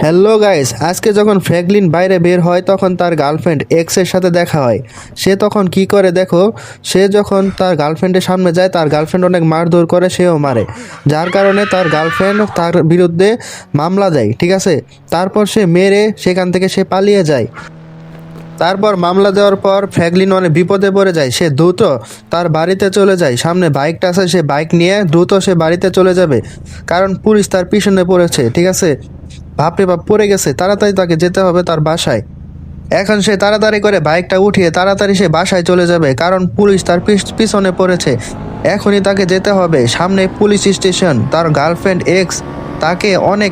Hello guys, আজকে যখন Franklin বাইরে বের হয় তখন তার গার্লফ্রেন্ড এক্সের সাথে দেখা হয়। সে তখন কি করে দেখো, সে যখন তার গার্লফ্রেন্ডের সামনে যায় তার গার্লফ্রেন্ড অনেক মারধর করে, সেও মারে। যার কারণে তার গার্লফ্রেন্ড তার বিরুদ্ধে মামলা দেয়, ঠিক আছে। তারপর সে মেরে সেখান থেকে সে পালিয়ে যায়। তারপর মামলা দেওয়ার পর ফ্র্যাঙ্কলিন অনেক বিপদে পড়ে যায়। সে দ্রুত তার বাড়িতে চলে যায়, সামনে বাইকটা আছে, সে বাইক নিয়ে দ্রুত সে বাড়িতে চলে যাবে, কারণ পুলিশ তার পিছনে পড়েছে, ঠিক আছে। বাপরে বাপ, পড়ে গেছে, তাড়াতাড়ি তাকে যেতে হবে তার বাসায়। এখন সে তাড়াতাড়ি করে বাইকটা উঠিয়ে তাড়াতাড়ি সে বাসায় চলে যাবে, কারণ পুলিশ তার পিছনে পড়েছে। এখনই তাকে যেতে হবে, সামনে পুলিশ স্টেশন। তার গার্লফ্রেন্ড এক্স তাকে অনেক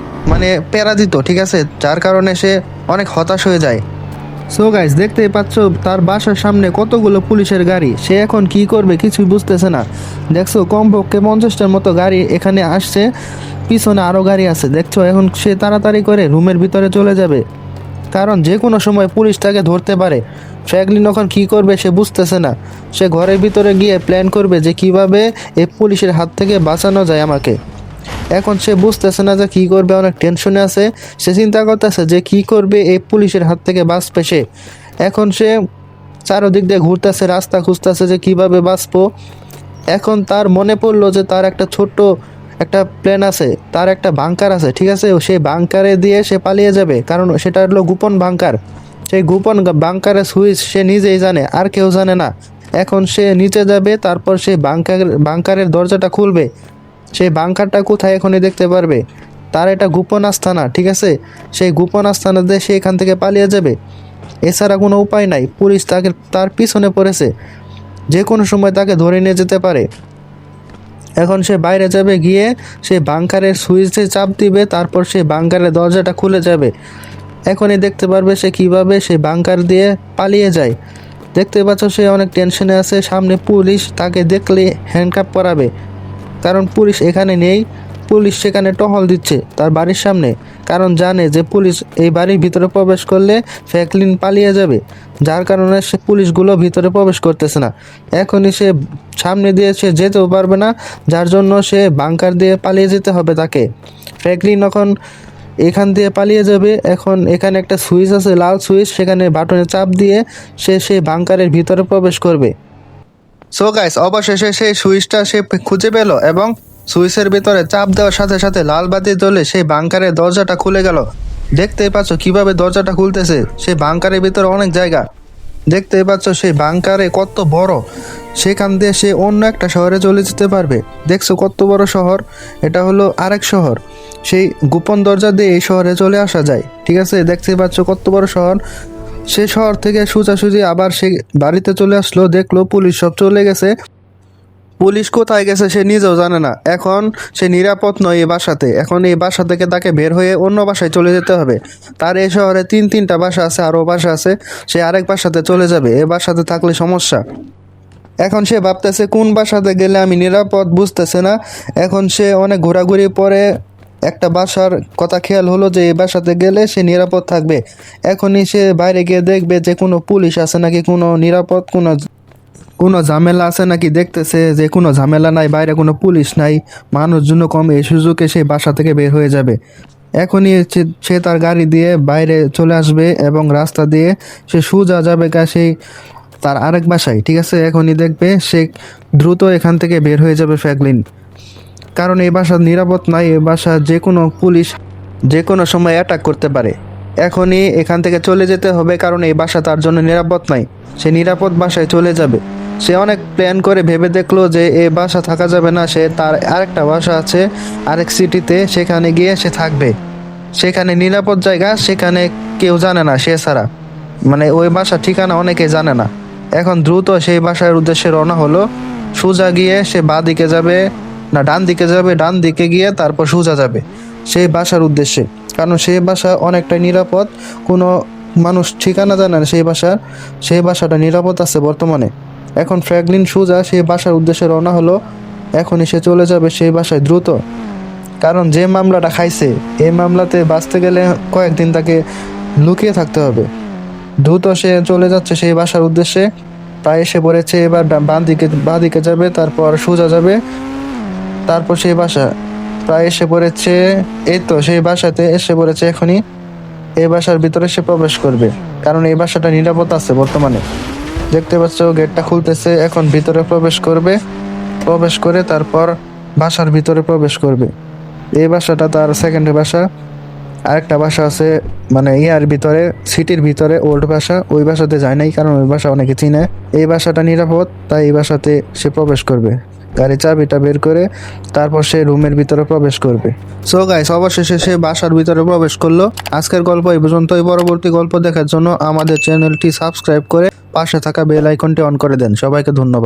প্যারা দিত, ঠিক আছে, যার কারণে সে অনেক হতাশ হয়ে যায়। সো গাইস, দেখতেই পাচ্ছ তার বাসার সামনে কতগুলো পুলিশের গাড়ি। সে এখন কি করবে কিছুই বুঝতেছে না। দেখছো, কমপক্ষে 50টার মতো গাড়ি এখানে আসছে, পিছনে আরও গাড়ি আছে। দেখছো, এখন সে তাড়াতাড়ি করে রুমের ভিতরে চলে যাবে, কারণ যে কোনো সময় পুলিশ তাকে ধরতে পারে। ফ্র্যাঙ্কলিন এখন কি করবে সে বুঝতেছে না। সে ঘরের ভিতরে গিয়ে প্ল্যান করবে যে কিভাবে এই পুলিশের হাত থেকে বাঁচানো যায় আমাকে। এখন সে বুঝতেছে না যে কী করবে, অনেক টেনশনে আছে। সে চিন্তা করতেছে যে কি করবে এই পুলিশের হাত থেকে বাঁচবে সে। এখন সে চারোদিক দিয়ে ঘুরতেছে, রাস্তা খুঁজতেছে যে কিভাবে বাঁচবো। এখন তার মনে পড়লো যে তার একটা ছোট্ট একটা প্ল্যান আছে, তার একটা বাংকার আছে, ঠিক আছে। সেই বাংকারে দিয়ে সে পালিয়ে যাবে, কারণ সেটা হলো গোপন বাংকার। সেই গোপন বাংকারের সুইচ সে নিজেই জানে, আর কেউ জানে না। এখন সে নিচে যাবে, তারপর সে বাংকারের দরজাটা খুলবে। সেই বাংকারটা কোথায় এখনই দেখতে পারবে। তার এটা গোপন আস্তানা, ঠিক আছে। সেই গোপন আস্তানা দিয়ে সে এখান থেকে পালিয়ে যাবে, এছাড়া কোনো উপায় নাই। পুলিশ তার পিছনে পড়েছে, যে কোনো সময় তাকে ধরে নিয়ে যেতে পারে। এখন সে বাইরে যাবে, গিয়ে সে বাংকারের সুইচে চাপ দিবে, তারপর সে বাংকারের দরজাটা খুলে যাবে। এখনই দেখতে পারবে সে কিভাবে সে বাংকার দিয়ে পালিয়ে যায়। দেখতে পাচ্ছ সে অনেক টেনশনে আছে, সামনে পুলিশ তাকে দেখলে হ্যান্ডকাপ করাবে, কারণ পুলিশ এখানে নেই। পুলিশ সেখানে টহল দিচ্ছে তার বাড়ির সামনে, কারণ জানে যে পুলিশ এই বাড়ির ভিতরে প্রবেশ করলে ফ্র্যাঙ্কলিন পালিয়ে যাবে। যার কারণে সে পুলিশগুলো ভিতরে প্রবেশ করতেছে না। এখনই সে সামনে দিয়ে সে যেতেও পারবে না, যার জন্য সে বাংকার দিয়ে পালিয়ে যেতে হবে তাকে। ফ্র্যাঙ্কলিন এখন এখান দিয়ে পালিয়ে যাবে। এখন এখানে একটা সুইচ আছে, লাল সুইচ, সেখানে বাটনে চাপ দিয়ে সে সেই বাংকারের ভিতরে প্রবেশ করবে। সো গাইস, অবশেষে সেই সুইচটা সে খুঁজে পেল, এবং সুইচের ভিতরে চাপ দেওয়ার সাথে সাথে লাল বাতি জ্বলে সেই বাংকারের দরজাটা খুলে গেল। দেখতেই পাচ্ছ কিভাবে দরজাটা খুলতেছে। সেই বাংকারের ভিতরে অনেক জায়গা, দেখতেই পাচ্ছ সেই বাংকারে কত বড়। সেখান দিয়ে সে অন্য একটা শহরে চলে যেতে পারবে। দেখছো কত বড় শহর, এটা হলো আরেক শহর। সেই গোপন দরজা দিয়ে এই শহরে চলে আসা যায়, ঠিক আছে। দেখতেই পাচ্ছ কত বড় শহর। সে শহর থেকে সোজাসুজি আবার সে বাড়িতে চলে আসলো, দেখলো পুলিশ সব চলে গেছে। পুলিশ কোথায় গেছে সে নিজেও জানে না। এখন সে নিরাপদ নয় এই বাসাতে। এখন এই বাসা থেকে তাকে বের হয়ে অন্য বাসায় চলে যেতে হবে। তার এই শহরে তিনটা বাসা আছে, আরও বাসা আছে। সে আরেক বাসাতে চলে যাবে, এ বাসাতে থাকলে সমস্যা। এখন সে ভাবতেছে কোন বাসাতে গেলে আমি নিরাপদ, বুঝতেছে না। এখন সে অনেক ঘোরাঘুরি পরে একটা বাসার কথা খেয়াল হলো যে এই বাসাতে গেলে সে নিরাপদ থাকবে। এখনই সে বাইরে গিয়ে দেখবে যে কোনো পুলিশ আছে নাকি, কোনো নিরাপদ কোনো ঝামেলা আছে নাকি। দেখতেছে যে কোনো ঝামেলা নাই, বাইরে কোনো পুলিশ নাই, মানুষজন কম। এই সুযোগে সে বাসা থেকে বের হয়ে যাবে। এখনই সে তার গাড়ি দিয়ে বাইরে চলে আসবে, এবং রাস্তা দিয়ে সে সোজা যাবে সেই তার আরেক বাসায়, ঠিক আছে। এখনই দেখবে সে দ্রুত এখান থেকে বের হয়ে যাবে ফ্র্যাঙ্কলিন, কারণ এই বাসা নিরাপদ নয়। এই বাসা যে কোনো পুলিশ যে কোনো সময় অ্যাটাক করতে পারে। এখনই এখান থেকে চলে যেতে হবে, কারণ এই বাসা তার জন্য নিরাপদ নয়। সে নিরাপদ বাসায় চলে যাবে। সে অনেক প্ল্যান করে ভেবে দেখলো যে এই বাসা থাকা যাবে না, সে তার আরেকটা বাসা আছে আরেক সিটিতে, সেখানে গিয়ে সে থাকবে। সেখানে নিরাপদ জায়গা, সেখানে কেউ জানে না সে ছাড়া, ওই বাসার ঠিকানা অনেকে জানে না। এখন দ্রুত সেই বাসার উদ্দেশ্যে রওনা হলো। সোজা গিয়ে সে বাঁ দিকে যাবে, না ডান দিকে যাবে, ডান দিকে গিয়ে তারপর সোজা যাবে সেই বাসার উদ্দেশ্যে, কারণ সেই বাসা অনেকটা নিরাপদ। কোনো মানুষ ঠিকানা জানে না সেই বাসাটা নিরাপদ আছে বর্তমানে। এখন ফ্র্যাঙ্কলিন সোজা সেই বাসার উদ্দেশ্যে রওনা হলো। এখনই সে চলে যাবে সেই বাসায় দ্রুত, কারণ যে মামলাটা খাইছে এই মামলাতে বাঁচতে গেলে কয়েকদিন তাকে লুকিয়ে থাকতে হবে। দ্রুত সে চলে যাচ্ছে সেই বাসার উদ্দেশ্যে। প্রায় এসে পড়েছে, এবার বাঁ দিকে যাবে, তারপর সোজা যাবে, তারপর সেই বাসা প্রায় এসে পড়েছে। এই তো সেই বাসাতে এসে পড়েছে এখনই। এই বাসার ভিতরে সে প্রবেশ করবে, কারণ এই বাসাটা নিরাপদ আছে বর্তমানে। দেখতে পাচ্ছ গেটটা খুলতেছে, এখন ভিতরে প্রবেশ করবে, প্রবেশ করে তারপর বাসার ভিতরে প্রবেশ করবে। এই বাসাটা তার সেকেন্ড বাসা। আরেকটা বাসা আছে মানে ইয়ার ভিতরে, সিটির ভিতরে, ওল্ড বাসা, ওই বাসাতে যায় নাই কারণ ওই বাসা অনেকে চিনে। এই বাসাটা নিরাপদ, তাই এই বাসাতে সে প্রবেশ করবে। গাড়ির চাবিটা বের করে তারপর সে রুমের ভিতরে প্রবেশ করবে। সো গাইস, অবশেষে সে বাসার ভিতরে প্রবেশ করলো। আজকের গল্প এই পর্যন্তই। পরবর্তী গল্প দেখার জন্য আমাদের চ্যানেলটি সাবস্ক্রাইব করে পাশে থাকা বেল আইকনটি অন করে দেন। সবাইকে ধন্যবাদ।